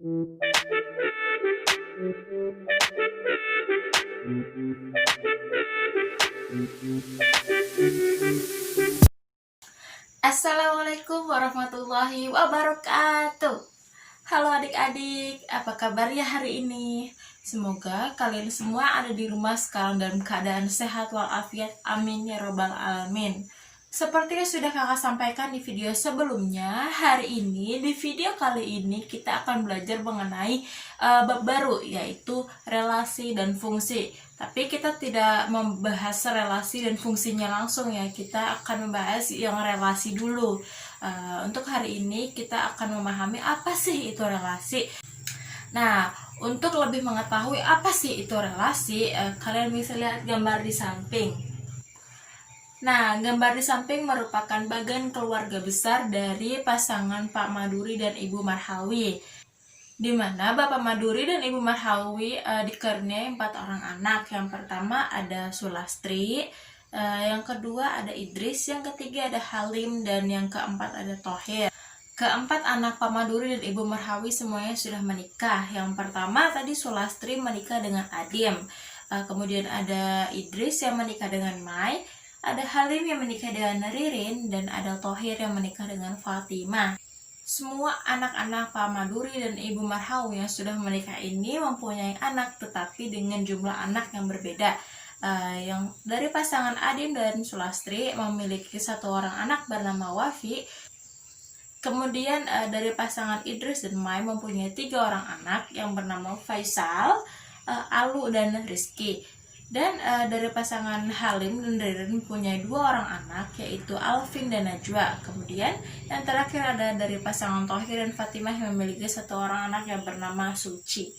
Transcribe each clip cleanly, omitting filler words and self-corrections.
Assalamualaikum warahmatullahi wabarakatuh. Halo adik-adik, apa kabarnya hari ini? Semoga kalian semua ada di rumah sekarang dalam keadaan sehat walafiat. Amin ya robbal alamin. Seperti yang sudah kakak sampaikan di video sebelumnya, hari ini di video kali ini kita akan belajar mengenai bab baru, yaitu relasi dan fungsi. Tapi kita tidak membahas relasi dan fungsinya langsung ya, kita akan membahas yang relasi dulu. Untuk hari ini kita akan memahami apa sih itu relasi. Nah, untuk lebih mengetahui apa sih itu relasi, kalian bisa lihat gambar di samping. Nah, gambar di samping merupakan bagian keluarga besar dari pasangan Pak Maduri dan Ibu Marhawi, di mana Bapak Maduri dan Ibu Marhawi dikaruniai 4 orang anak. Yang pertama ada Sulastri, yang kedua ada Idris, yang ketiga ada Halim, dan yang keempat ada Thohir. Keempat anak Pak Maduri dan Ibu Marhawi semuanya sudah menikah. Yang pertama tadi Sulastri menikah dengan Adim, kemudian ada Idris yang menikah dengan Mai, ada Halim yang menikah dengan Ririn, dan ada Thohir yang menikah dengan Fatimah. Semua anak-anak Pak Maduri dan Ibu Marhawi yang sudah menikah ini mempunyai anak, tetapi dengan jumlah anak yang berbeda. Yang dari pasangan Adim dan Sulastri memiliki 1 orang anak bernama Wafi. Kemudian dari pasangan Idris dan Mai mempunyai 3 orang anak yang bernama Faisal, Alu, dan Rizky. Dan dari pasangan Halim dan Ririn mempunyai 2 orang anak, yaitu Alvin dan Najwa. Kemudian yang terakhir ada dari pasangan Thohir dan Fatimah yang memiliki 1 orang anak yang bernama Suci.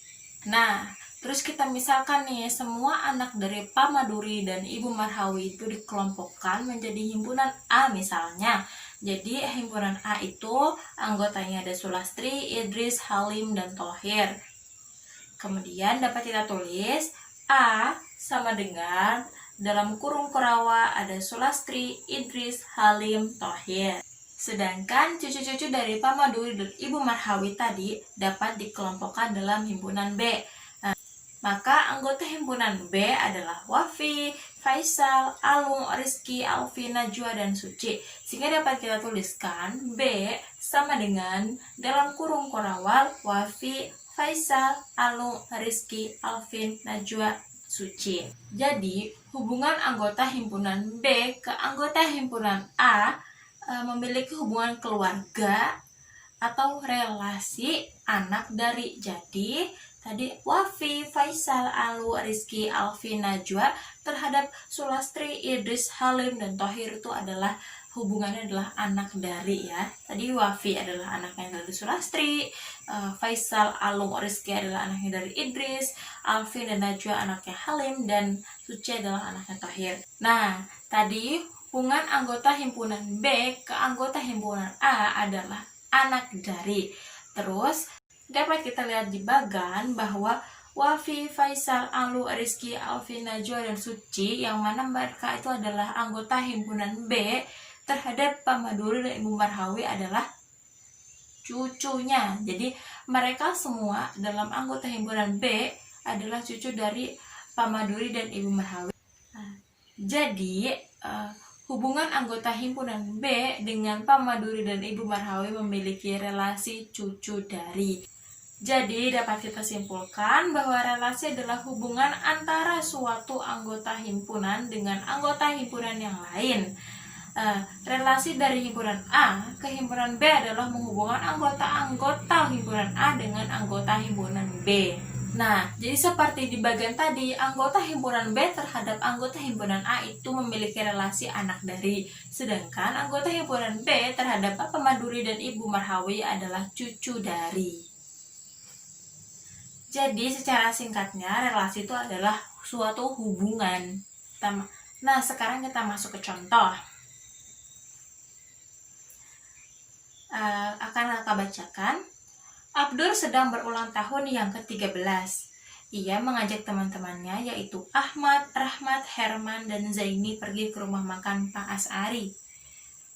Nah, terus kita misalkan nih, semua anak dari Pak Maduri dan Ibu Marhawi itu dikelompokkan menjadi himpunan A misalnya. Jadi himpunan A itu anggotanya ada Sulastri, Idris, Halim, dan Thohir. Kemudian dapat kita tulis A sama dengan dalam kurung kurawa ada Sulastri, Idris, Halim, Thohir. Sedangkan cucu-cucu dari Pak Maduri dan Ibu Marhawi tadi dapat dikelompokkan dalam himpunan B. Maka anggota himpunan B adalah Wafi, Faisal, Alung, Rizky, Alfi, Najwa, dan Suci. Sehingga dapat kita tuliskan B sama dengan dalam kurung korawal Wafi, Faisal, Alung, Rizky, Alvin, Najwa, Suci. Jadi hubungan anggota himpunan B ke anggota himpunan A memiliki hubungan keluarga atau relasi anak dari. Jadi tadi Wafi, Faisal, Alu, Rizky, Alfi, Najwa terhadap Sulastri, Idris, Halim, dan Thohir itu adalah hubungannya adalah anak dari ya. Tadi Wafi adalah anaknya dari Sulastri, Faisal, Alung, Rizky adalah anaknya dari Idris, Alfi dan Najwa anaknya Halim, dan Suci adalah anaknya Thohir. Nah, tadi hubungan anggota himpunan B ke anggota himpunan A adalah anak dari. Terus dapat kita lihat di bagan bahwa Wafi, Faisal, Alu, Rizky, Alfi, Najwa, dan Suci yang mana mereka itu adalah anggota himpunan B terhadap Pak Maduri dan Ibu Marhawi adalah cucunya. Jadi mereka semua dalam anggota himpunan B adalah cucu dari Pak Maduri dan Ibu Marhawi. Jadi hubungan anggota himpunan B dengan Pak Maduri dan Ibu Marhawi memiliki relasi cucu dari. Jadi dapat kita simpulkan bahwa relasi adalah hubungan antara suatu anggota himpunan dengan anggota himpunan yang lain. Relasi dari himpunan A ke himpunan B adalah menghubungkan anggota-anggota himpunan A dengan anggota himpunan B. Nah, jadi seperti di bagian tadi, anggota himpunan B terhadap anggota himpunan A itu memiliki relasi anak dari. Sedangkan anggota himpunan B terhadap Bapak Maduri dan Ibu Marhawi adalah cucu dari. Jadi secara singkatnya, relasi itu adalah suatu hubungan. Nah, sekarang kita masuk ke contoh. Akan kakak bacakan. Abdur sedang berulang tahun yang ke-13. Ia mengajak teman-temannya yaitu Ahmad, Rahmat, Herman, dan Zaini pergi ke rumah makan Pak As'ari.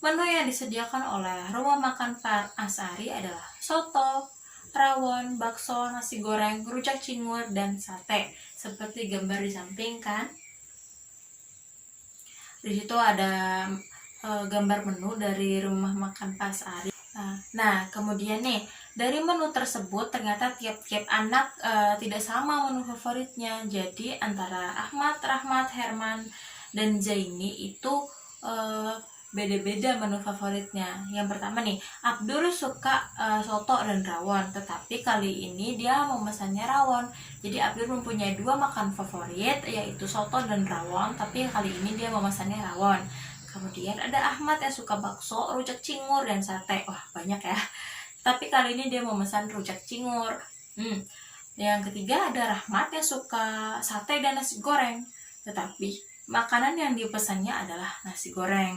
Menu yang disediakan oleh rumah makan Pak As'ari adalah soto, rawon, bakso, nasi goreng, rujak cingur, dan sate. Seperti gambar di samping kan. Di situ ada gambar menu dari rumah makan Pak Asari. Nah, kemudian nih, dari menu tersebut ternyata tiap-tiap anak tidak sama menu favoritnya. Jadi antara Ahmad, Rahmat, Herman, dan Zaini itu beda-beda menu favoritnya. Yang pertama nih, Abdur suka soto dan rawon, tetapi kali ini dia memesannya rawon. Jadi Abdur mempunyai dua makan favorit, yaitu soto dan rawon, tapi kali ini dia memesannya rawon. Kemudian ada Ahmad yang suka bakso, rujak cingur, dan sate. Wah, banyak ya. Tapi kali ini dia memesan rujak cingur. Yang ketiga ada Rahmat yang suka sate dan nasi goreng. Tetapi makanan yang dipesannya adalah nasi goreng.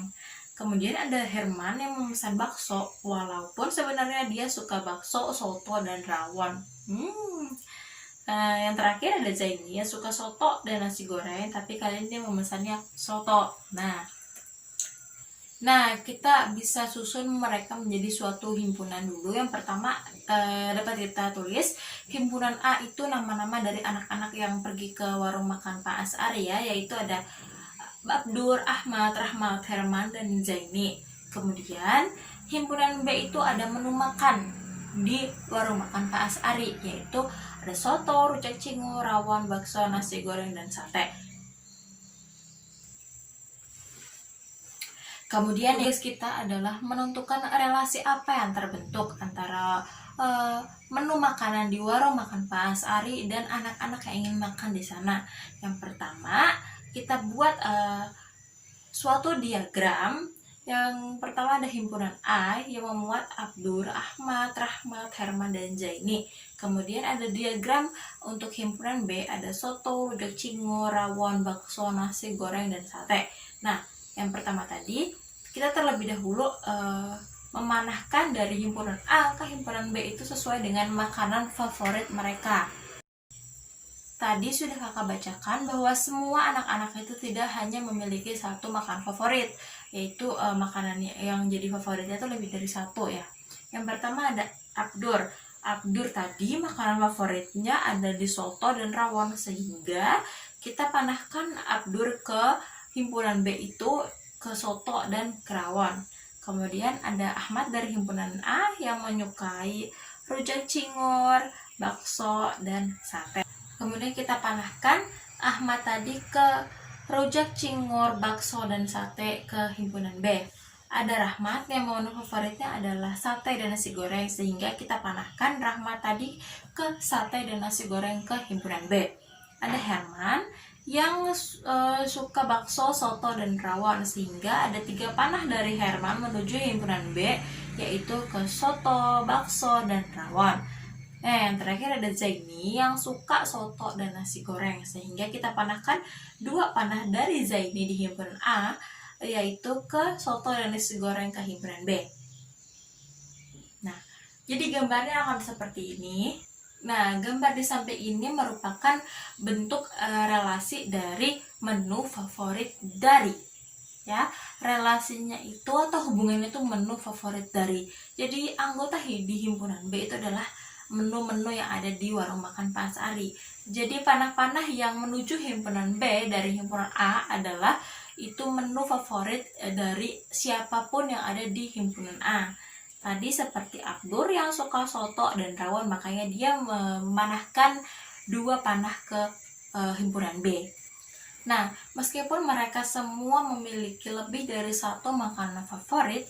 Kemudian ada Herman yang memesan bakso, walaupun sebenarnya dia suka bakso, soto, dan rawon. Yang terakhir ada Zaini yang suka soto dan nasi goreng, tapi kali ini dia memesannya soto. Nah, kita bisa susun mereka menjadi suatu himpunan dulu. Yang pertama dapat kita tulis himpunan A itu nama-nama dari anak-anak yang pergi ke warung makan Pak Asari ya, yaitu ada Abdur, Ahmad, Rahmat, Herman, dan Zaini. Kemudian himpunan B itu ada menu makan di warung makan Pak Asari, yaitu ada soto, rujak cingur, rawon, bakso, nasi goreng, dan sate. Kemudian tugas kita adalah menentukan relasi apa yang terbentuk antara menu makanan di warung makan Pak Asari dan anak-anak yang ingin makan di sana. Yang pertama, kita buat suatu diagram. Yang pertama ada himpunan A yang memuat Abdur, Ahmad, Rahmat, Herman, dan Zaini. Kemudian ada diagram untuk himpunan B, ada soto, rujak cingur, rawon, bakso, nasi goreng, dan sate. Nah, yang pertama tadi, kita terlebih dahulu memanahkan dari himpunan A ke himpunan B itu sesuai dengan makanan favorit mereka. Tadi sudah kakak bacakan bahwa semua anak-anak itu tidak hanya memiliki satu makan favorit, yaitu makanan yang jadi favoritnya itu lebih dari satu ya. Yang pertama ada Abdur. Abdur tadi makanan favoritnya ada di soto dan rawon, sehingga kita panahkan Abdur ke himpunan B itu ke soto dan ke rawon. Kemudian ada Ahmad dari himpunan A yang menyukai rujak cingur, bakso, dan sate. Kemudian kita panahkan Ahmad tadi ke rujak cingur, bakso, dan sate ke himpunan B. Ada Rahmat yang menu favoritnya adalah sate dan nasi goreng, sehingga kita panahkan Rahmat tadi ke sate dan nasi goreng ke himpunan B. Ada Herman yang suka bakso, soto, dan rawon, sehingga ada 3 panah dari Herman menuju himpunan B, yaitu ke soto, bakso, dan rawon. Yang terakhir ada Zaini yang suka soto dan nasi goreng, sehingga kita panahkan 2 panah dari Zaini di himpunan A, yaitu ke soto dan nasi goreng ke himpunan B. Nah, jadi gambarnya akan seperti ini. Nah, gambar di samping ini merupakan bentuk relasi dari menu favorit dari, ya, relasinya itu atau hubungannya itu menu favorit dari. Jadi anggota di himpunan B itu adalah menu-menu yang ada di warung makan Pak Asari. Jadi panah-panah yang menuju himpunan B dari himpunan A adalah itu menu favorit dari siapapun yang ada di himpunan A. Tadi seperti Abdur yang suka soto dan rawon, makanya dia memanahkan 2 panah ke himpunan B. Nah, meskipun mereka semua memiliki lebih dari 1 makanan favorit,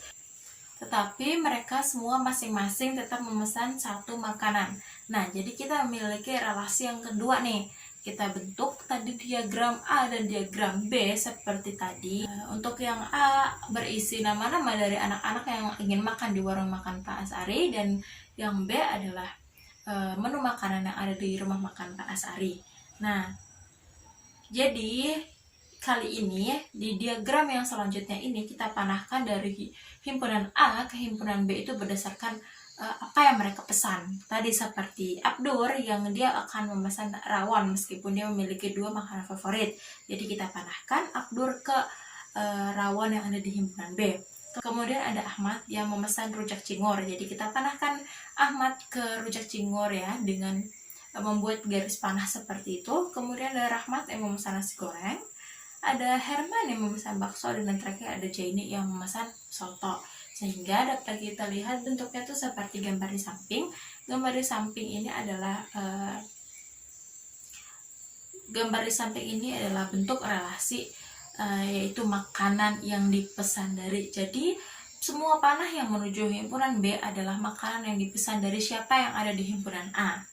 tetapi mereka semua masing-masing tetap memesan 1 makanan. Nah, jadi kita memiliki relasi yang kedua nih. Kita bentuk tadi diagram A dan diagram B seperti tadi. Untuk yang A berisi nama-nama dari anak-anak yang ingin makan di warung makan Pak Asari, dan yang B adalah menu makanan yang ada di rumah makan Pak Asari. Nah, jadi kali ini di diagram yang selanjutnya ini kita panahkan dari himpunan A ke himpunan B itu berdasarkan apa yang mereka pesan. Tadi seperti Abdur yang dia akan memesan rawon meskipun dia memiliki 2 makanan favorit. Jadi kita panahkan Abdur ke rawon yang ada di himpunan B. Kemudian ada Ahmad yang memesan rujak cingur. Jadi kita panahkan Ahmad ke rujak cingur ya dengan membuat garis panah seperti itu. Kemudian ada Rahmat yang memesan nasi goreng. Ada Herman yang memesan bakso, dan terakhir ada Jaini yang memesan soto. Sehingga dapat kita lihat bentuknya tuh seperti gambar di samping. Gambar di samping ini adalah bentuk relasi, yaitu makanan yang dipesan dari. Jadi semua panah yang menuju himpunan B adalah makanan yang dipesan dari siapa yang ada di himpunan A.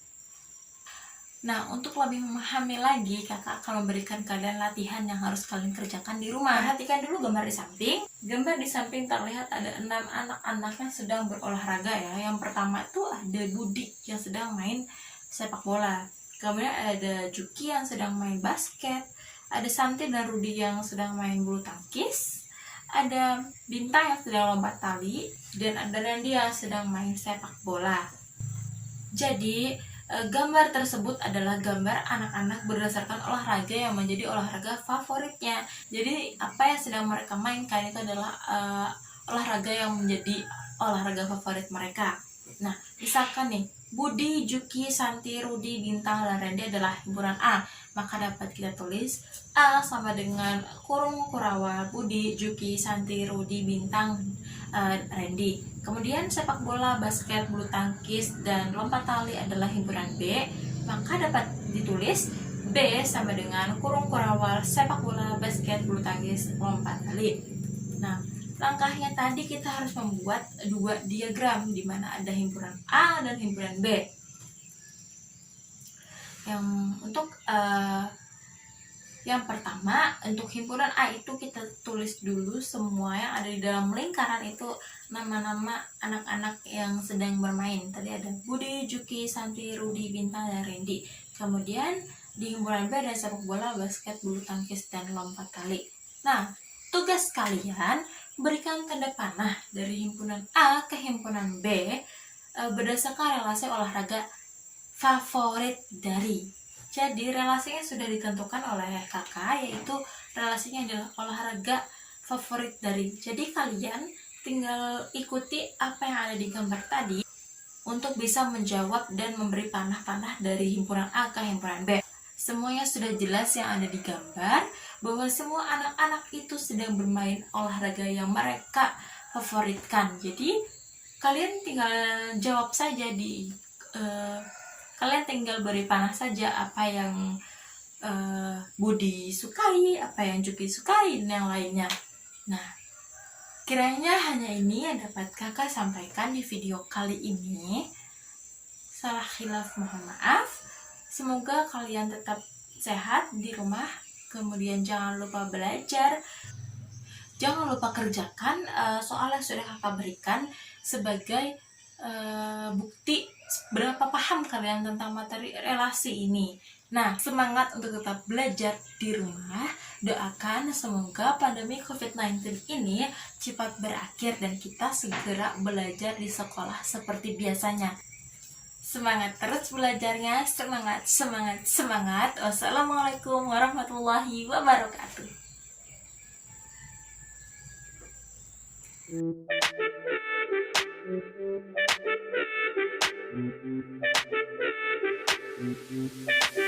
Nah, untuk lebih memahami lagi, kakak akan memberikan kalian latihan yang harus kalian kerjakan di rumah. Perhatikan dulu gambar di samping. Gambar di samping terlihat ada 6 anak-anak yang sedang berolahraga ya. Yang pertama itu ada Budi yang sedang main sepak bola. Kemudian ada Juki yang sedang main basket. Ada Santi dan Rudi yang sedang main bulu tangkis. Ada Bintang yang sedang lompat tali. Dan ada Randy yang sedang main sepak bola. Jadi gambar tersebut adalah gambar anak-anak berdasarkan olahraga yang menjadi olahraga favoritnya. Jadi apa yang sedang mereka mainkan itu adalah olahraga yang menjadi olahraga favorit mereka. Nah, misalkan nih, Budi, Juki, Santi, Rudi, Bintang, dan Randy adalah himpunan A. Maka dapat kita tulis A sama dengan kurung kurawal Budi, Juki, Santi, Rudi, Bintang, Randy. Kemudian sepak bola, basket, bulu tangkis, dan lompat tali adalah himpunan B. Maka dapat ditulis B sama dengan kurung kurawal, sepak bola, basket, bulu tangkis, lompat tali. Nah, langkahnya tadi kita harus membuat 2 diagram di mana ada himpunan A dan himpunan B. Yang pertama, untuk himpunan A itu kita tulis dulu semua yang ada di dalam lingkaran itu nama-nama anak-anak yang sedang bermain. Tadi ada Budi, Juki, Santi, Rudi, Bintang, dan Randy. Kemudian di himpunan B ada sepak bola, basket, bulu tangkis, dan lompat tali. Nah, tugas kalian berikan tanda panah dari himpunan A ke himpunan B berdasarkan relasi olahraga favorit dari. Jadi relasinya sudah ditentukan oleh kakak, yaitu relasinya adalah olahraga favorit dari. Jadi kalian tinggal ikuti apa yang ada di gambar tadi untuk bisa menjawab dan memberi panah-panah dari himpunan A ke himpunan B. Semuanya sudah jelas yang ada di gambar, bahwa semua anak-anak itu sedang bermain olahraga yang mereka favoritkan. Jadi kalian tinggal jawab saja kalian tinggal beri panah saja apa yang Budi sukai, apa yang Juki sukai, dan yang lainnya. Nah, kiranya hanya ini yang dapat kakak sampaikan di video kali ini. Salah khilaf mohon maaf. Semoga kalian tetap sehat di rumah. Kemudian jangan lupa belajar. Jangan lupa kerjakan soal yang sudah kakak berikan sebagai bukti berapa paham kalian tentang materi relasi ini. Nah, semangat untuk tetap belajar di rumah. Doakan semoga pandemi COVID-19 ini cepat berakhir dan kita segera belajar di sekolah seperti biasanya. Semangat terus belajarnya, semangat, semangat, semangat. Wassalamualaikum warahmatullahi wabarakatuh. Thank you.